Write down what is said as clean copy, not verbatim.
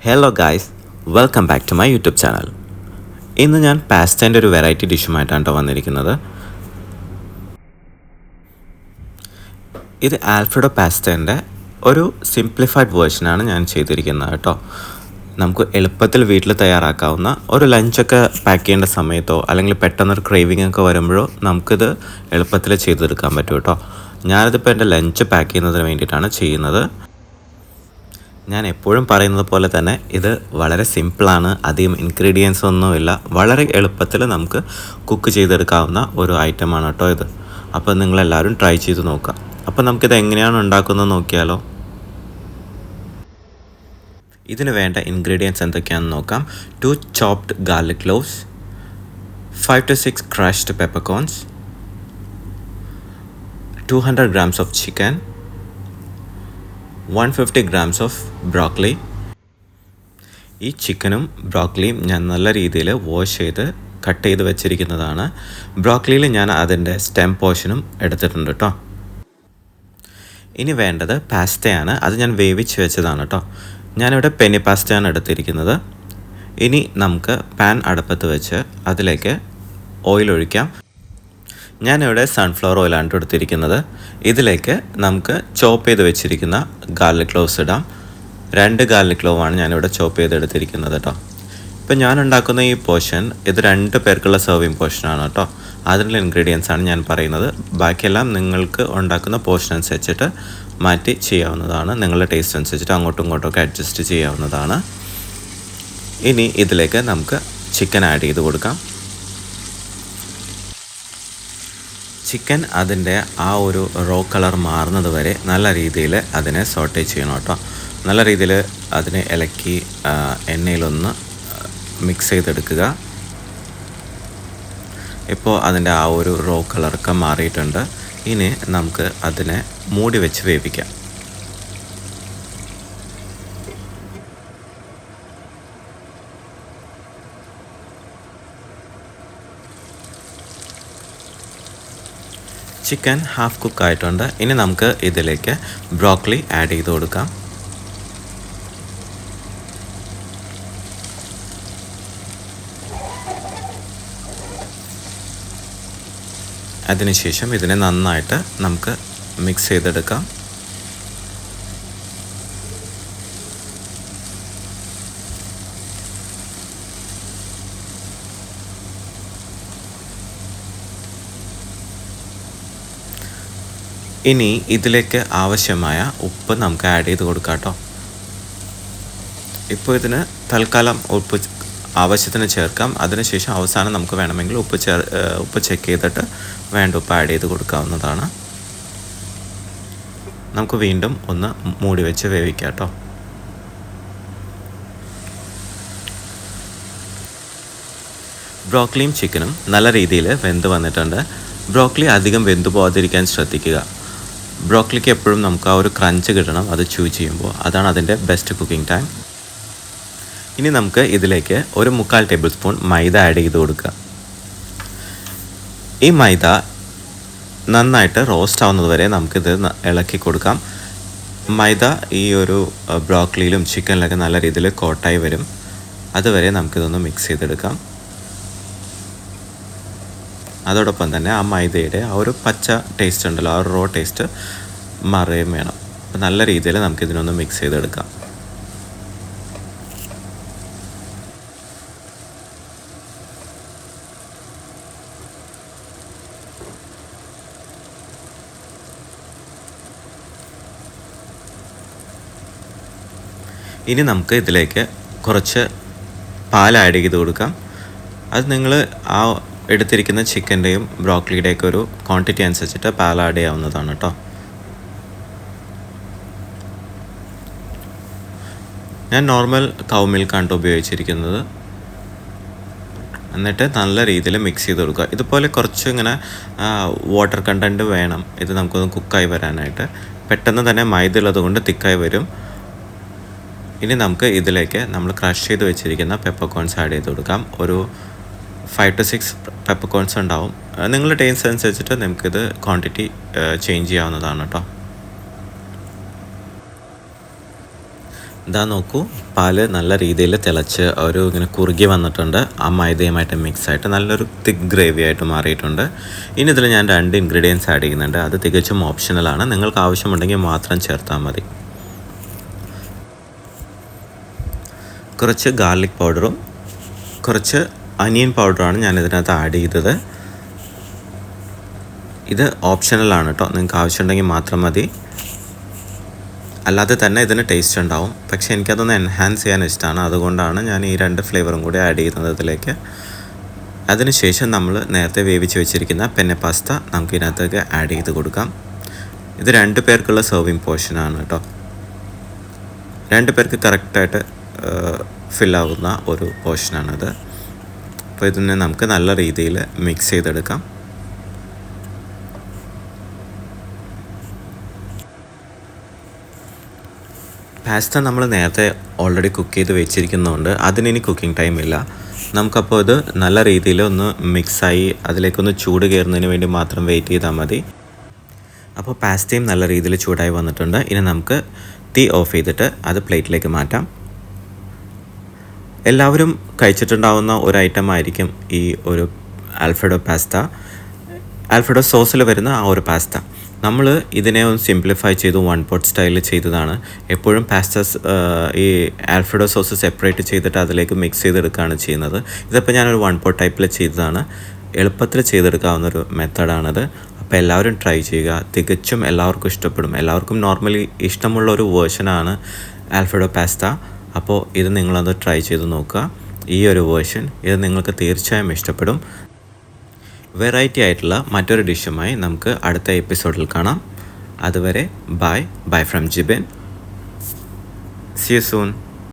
Hello guys, welcome back to my YouTube channel. ഇന്ന് ഞാൻ പാസ്തേൻ്റെ ഒരു വെറൈറ്റി ഡിഷുമായിട്ടാണ് കേട്ടോ വന്നിരിക്കുന്നത്. ഇത് ആൽഫ്രെഡോ പാസ്തേൻ്റെ ഒരു സിംപ്ലിഫൈഡ് വേർഷനാണ് ഞാൻ ചെയ്തിരിക്കുന്നത് കേട്ടോ. നമുക്ക് എളുപ്പത്തിൽ വീട്ടിൽ തയ്യാറാക്കാവുന്ന ഒരു ലഞ്ചൊക്കെ പാക്ക് ചെയ്യേണ്ട സമയത്തോ അല്ലെങ്കിൽ പെട്ടെന്നൊരു ക്രേവിംഗ് ഒക്കെ വരുമ്പോഴോ നമുക്കിത് എളുപ്പത്തിൽ ചെയ്തെടുക്കാൻ പറ്റും കേട്ടോ. ഞാനിതിപ്പോൾ എൻ്റെ ലഞ്ച് പാക്ക് ചെയ്യുന്നതിന് വേണ്ടിയിട്ടാണ് ചെയ്യുന്നത്. ഞാൻ എപ്പോഴും പറയുന്നത് പോലെ തന്നെ ഇത് വളരെ സിമ്പിളാണ്, അധികം ഇൻഗ്രീഡിയൻസ് ഒന്നുമില്ല, വളരെ എളുപ്പത്തിൽ നമുക്ക് കുക്ക് ചെയ്തെടുക്കാവുന്ന ഒരു ഐറ്റമാണ് കേട്ടോ ഇത്. അപ്പോൾ നിങ്ങളെല്ലാവരും ട്രൈ ചെയ്ത് നോക്കുക. അപ്പോൾ നമുക്കിത് എങ്ങനെയാണ് ഉണ്ടാക്കുന്നത് നോക്കിയാലോ. ഇതിന് വേണ്ട ഇൻഗ്രീഡിയൻസ് എന്തൊക്കെയാണെന്ന് നോക്കാം. 2 chopped garlic cloves, 5 to 6 crushed peppercorns, 200 grams of chicken, 150 grams of broccoli. ഈ ചിക്കനും ബ്രോക്കലിയും ഞാൻ നല്ല രീതിയിൽ വാഷ് ചെയ്ത് കട്ട് ചെയ്ത് വെച്ചിരിക്കുന്നതാണ്. ബ്രോക്കലിയിൽ ഞാൻ അതിൻ്റെ സ്റ്റെം പോർഷനും എടുത്തിട്ടുണ്ട് കേട്ടോ. ഇനി വേണ്ടത് പാസ്തയാണ്. അത് ഞാൻ വേവിച്ച് വെച്ചതാണ് കേട്ടോ. ഞാനിവിടെ പെനി പാസ്തയാണ് എടുത്തിരിക്കുന്നത്. ഇനി നമുക്ക് പാൻ അടുപ്പത്ത് വെച്ച് അതിലേക്ക് ഓയിൽ ഒഴിക്കാം. ഞാനിവിടെ സൺഫ്ലവർ ഓയിലാണ് എടുത്തിരിക്കുന്നത്. ഇതിലേക്ക് നമുക്ക് ചോപ്പ് ചെയ്ത് വെച്ചിരിക്കുന്ന ഗാർലിക് ക്ലോവ്സ് ഇടാം. 2 ഗാർലിക് ക്ലോവാണ് ഞാനിവിടെ ചോപ്പ് ചെയ്തെടുത്തിരിക്കുന്നത് കേട്ടോ. ഇപ്പം ഞാൻ ഉണ്ടാക്കുന്ന ഈ പോർഷൻ ഇത് 2 പേർക്കുള്ള സെർവിങ് പോർഷനാണ് കേട്ടോ. അതിനുള്ള ഇൻഗ്രീഡിയൻസ് ആണ് ഞാൻ പറയുന്നത്. ബാക്കിയെല്ലാം നിങ്ങൾക്ക് ഉണ്ടാക്കുന്ന പോർഷൻ അനുസരിച്ചിട്ട് മാറ്റി ചെയ്യാവുന്നതാണ്. നിങ്ങളുടെ ടേസ്റ്റ് അനുസരിച്ചിട്ട് അങ്ങോട്ടും ഇങ്ങോട്ടുമൊക്കെ അഡ്ജസ്റ്റ് ചെയ്യാവുന്നതാണ്. ഇനി ഇതിലേക്ക് നമുക്ക് ചിക്കൻ ആഡ് ചെയ്ത് കൊടുക്കാം. ചിക്കൻ അതിൻ്റെ ആ ഒരു റോ കളർ മാറുന്നത് വരെ നല്ല രീതിയിൽ അതിനെ സോട്ടേ ചെയ്യണം കേട്ടോ. നല്ല രീതിയിൽ അതിനെ ഇളക്കി എണ്ണയിലൊന്ന് മിക്സ് ചെയ്തെടുക്കുക. ഇപ്പോൾ അതിൻ്റെ ആ ഒരു റോ കളറൊക്കെ മാറിയിട്ടുണ്ട്. ഇനി നമുക്ക് അതിനെ മൂടി വെച്ച് വേവിക്കാം. ചിക്കൻ ഹാഫ് കുക്ക് ആയിട്ടുണ്ട്. ഇനി നമുക്ക് ഇതിലേക്ക് ബ്രോക്കലി ആഡ് ചെയ്ത് കൊടുക്കാം. അതിനുശേഷം ഇതിനെ നന്നായിട്ട് നമുക്ക് മിക്സ് ചെയ്തെടുക്കാം. ഇനി ഇതിലേക്ക് ആവശ്യമായ ഉപ്പ് നമുക്ക് ആഡ് ചെയ്ത് കൊടുക്കാം കേട്ടോ. ഇപ്പോൾ ഇതിന് തൽക്കാലം ഉപ്പ് ആവശ്യത്തിന് ചേർക്കാം. അതിനുശേഷം അവസാനം നമുക്ക് വേണമെങ്കിൽ ഉപ്പ് ചെക്ക് ചെയ്തിട്ട് വേണ്ട ഉപ്പ് ആഡ് ചെയ്ത് കൊടുക്കാവുന്നതാണ്. നമുക്ക് വീണ്ടും ഒന്ന് മൂടി വെച്ച് വേവിക്കാം കേട്ടോ. ബ്രോക്കലിയും ചിക്കനും നല്ല രീതിയിൽ വെന്ത് വന്നിട്ടുണ്ട്. ബ്രോക്കലി അധികം വെന്തു പോകാതിരിക്കാൻ ശ്രദ്ധിക്കുക. ബ്രോക്കലിക്ക് എപ്പോഴും നമുക്ക് ആ ഒരു ക്രഞ്ച് കിട്ടണം അത് ചൂ ചെയ്യുമ്പോൾ. അതാണ് അതിൻ്റെ ബെസ്റ്റ് കുക്കിംഗ് ടൈം. ഇനി നമുക്ക് ഇതിലേക്ക് 1/4 ടേബിൾ സ്പൂൺ മൈദ ആഡ് ചെയ്ത് കൊടുക്കുക. ഈ മൈദ നന്നായിട്ട് റോസ്റ്റ് ആവുന്നത് വരെ നമുക്കിത് ഇളക്കി കൊടുക്കാം. മൈദ ഈ ഒരു ബ്രോക്കലിയിലും ചിക്കനിലൊക്കെ നല്ല രീതിയിൽ കോട്ടായി വരും. അതുവരെ നമുക്കിതൊന്ന് മിക്സ് ചെയ്തെടുക്കാം. അതോടൊപ്പം തന്നെ ആ മൈദയുടെ ആ ഒരു പച്ച ടേസ്റ്റ് ഉണ്ടല്ലോ, ആ ഒരു റോ ടേസ്റ്റ് മാറുകയും വേണം. അപ്പോൾ നല്ല രീതിയിൽ നമുക്കിതിനൊന്ന് മിക്സ് ചെയ്തെടുക്കാം. ഇനി നമുക്ക് ഇതിലേക്ക് കുറച്ച് പാൽ ആഡ് ചെയ്ത് കൊടുക്കാം. അത് നിങ്ങൾ ആ എടുത്തിരിക്കുന്ന ചിക്കൻ്റെയും ബ്രോക്കലിയുടെയൊക്കെ ഒരു ക്വാണ്ടിറ്റി അനുസരിച്ചിട്ട് പാൽ ആഡ് ചെയ്യാവുന്നതാണ് കേട്ടോ. ഞാൻ നോർമൽ കൗ മിൽക്കാണ് ഉപയോഗിച്ചിരിക്കുന്നത്. എന്നിട്ട് നല്ല രീതിയിൽ മിക്സ് ചെയ്ത് കൊടുക്കുക. ഇതുപോലെ കുറച്ച് ഇങ്ങനെ വാട്ടർ കണ്ടൻറ്റ് വേണം ഇത് നമുക്കൊന്ന് കുക്കായി വരാനായിട്ട്. പെട്ടെന്ന് തന്നെ മൈദ ഉള്ളത് കൊണ്ട് തിക്കായി വരും. ഇനി നമുക്ക് ഇതിലേക്ക് നമ്മൾ ക്രഷ് ചെയ്ത് വെച്ചിരിക്കുന്ന പെപ്പർകോൺസ് ആഡ് ചെയ്ത് കൊടുക്കാം. ഒരു 5 to 6 പെപ്പർകോൺസ് ഉണ്ടാവും. നിങ്ങളുടെ ടേസ്റ്റ് അനുസരിച്ചിട്ട് നമുക്കിത് ക്വാണ്ടിറ്റി ചേഞ്ച് ചെയ്യാവുന്നതാണ് കേട്ടോ. ഇതാ നോക്കൂ, പാല് നല്ല രീതിയിൽ തിളച്ച് ഒരു ഇങ്ങനെ കുറുകി വന്നിട്ടുണ്ട്. ആ മൈദയുമായിട്ട് മിക്സായിട്ട് നല്ലൊരു തിക്ക് ഗ്രേവി ആയിട്ട് മാറിയിട്ടുണ്ട്. ഇനി ഇതിൽ ഞാൻ 2 ഇൻഗ്രീഡിയൻസ് ആഡ് ചെയ്യുന്നുണ്ട്. അത് തികച്ചും ഓപ്ഷണലാണ്. നിങ്ങൾക്ക് ആവശ്യമുണ്ടെങ്കിൽ മാത്രം ചേർത്താൽ മതി. കുറച്ച് ഗാർലിക് പൗഡറും കുറച്ച് അനിയൻ പൗഡറുമാണ് ഞാൻ ഇതിനകത്ത് ആഡ് ചെയ്തത്. ഇത് ഓപ്ഷണലാണ് കേട്ടോ, നിങ്ങൾക്ക് ആവശ്യമുണ്ടെങ്കിൽ മാത്രം മതി. അല്ലാതെ തന്നെ ഇതിന് ടേസ്റ്റ് ഉണ്ടാവും. പക്ഷേ എനിക്കതൊന്ന് എൻഹാൻസ് ചെയ്യാൻ ഇഷ്ടമാണ്. അതുകൊണ്ടാണ് ഞാൻ ഈ 2 ഫ്ലേവറും കൂടി ആഡ് ചെയ്യുന്നത് ഇതിലേക്ക്. അതിനുശേഷം നമ്മൾ നേരത്തെ വേവിച്ച് വെച്ചിരിക്കുന്ന പെന്നെ പാസ്ത നമുക്ക് ഇതിനകത്തേക്ക് ആഡ് ചെയ്ത് കൊടുക്കാം. ഇത് 2 പേർക്കുള്ള സെർവിങ് പോർഷനാണ് കേട്ടോ. 2 പേർക്ക് കറക്റ്റായിട്ട് ഫില്ലാവുന്ന ഒരു പോർഷനാണത്. അപ്പോൾ ഇതിനെ നമുക്ക് നല്ല രീതിയിൽ മിക്സ് ചെയ്തെടുക്കാം. പാസ്ത നമ്മൾ നേരത്തെ ഓൾറെഡി കുക്ക് ചെയ്ത് വെച്ചിരിക്കുന്നതുകൊണ്ട് അതിനിനി കുക്കിംഗ് ടൈമില്ല. നമുക്കപ്പോൾ ഇത് നല്ല രീതിയിൽ ഒന്ന് മിക്സായി അതിലേക്കൊന്ന് ചൂട് കയറുന്നതിന് വേണ്ടി മാത്രം വെയിറ്റ് ചെയ്താൽ മതി. അപ്പോൾ പാസ്തയും നല്ല രീതിയിൽ ചൂടായി വന്നിട്ടുണ്ട്. ഇനി നമുക്ക് തീ ഓഫ് ചെയ്തിട്ട് അത് പ്ലേറ്റിലേക്ക് മാറ്റാം. എല്ലാവരും കഴിച്ചിട്ടുണ്ടാവുന്ന ഒരു ഐറ്റം ആയിരിക്കും ഈ ഒരു ആൽഫ്രെഡോ പാസ്ത. ആൽഫ്രെഡോ സോസിൽ വരുന്ന ആ ഒരു പാസ്ത. നമ്മൾ ഇതിനെ ഒന്ന് സിംപ്ലിഫൈ ചെയ്തു 1 പോട്ട് സ്റ്റൈലിൽ ചെയ്തതാണ്. എപ്പോഴും പാസ്തസ് ഈ ആൽഫ്രെഡോ സോസ് സെപ്പറേറ്റ് ചെയ്തിട്ട് അതിലേക്ക് മിക്സ് ചെയ്തെടുക്കുകയാണ് ചെയ്യുന്നത്. ഇതിപ്പോൾ ഞാനൊരു 1 പോട്ട് ടൈപ്പിൽ ചെയ്തതാണ്. എളുപ്പത്തിൽ ചെയ്തെടുക്കാവുന്നൊരു മെത്തഡാണത്. അപ്പോൾ എല്ലാവരും ട്രൈ ചെയ്യുക. തികച്ചും എല്ലാവർക്കും ഇഷ്ടപ്പെടും. എല്ലാവർക്കും നോർമലി ഇഷ്ടമുള്ളൊരു വേർഷനാണ് ആൽഫ്രെഡോ പാസ്ത. അപ്പോൾ ഇത് നിങ്ങളത് ട്രൈ ചെയ്ത് നോക്കുക. ഈ ഒരു വേർഷൻ ഇത് നിങ്ങൾക്ക് തീർച്ചയായും ഇഷ്ടപ്പെടും. വെറൈറ്റി ആയിട്ടുള്ള മറ്റൊരു ഡിഷുമായി നമുക്ക് അടുത്ത എപ്പിസോഡിൽ കാണാം. അതുവരെ bye from Jibin. See you soon.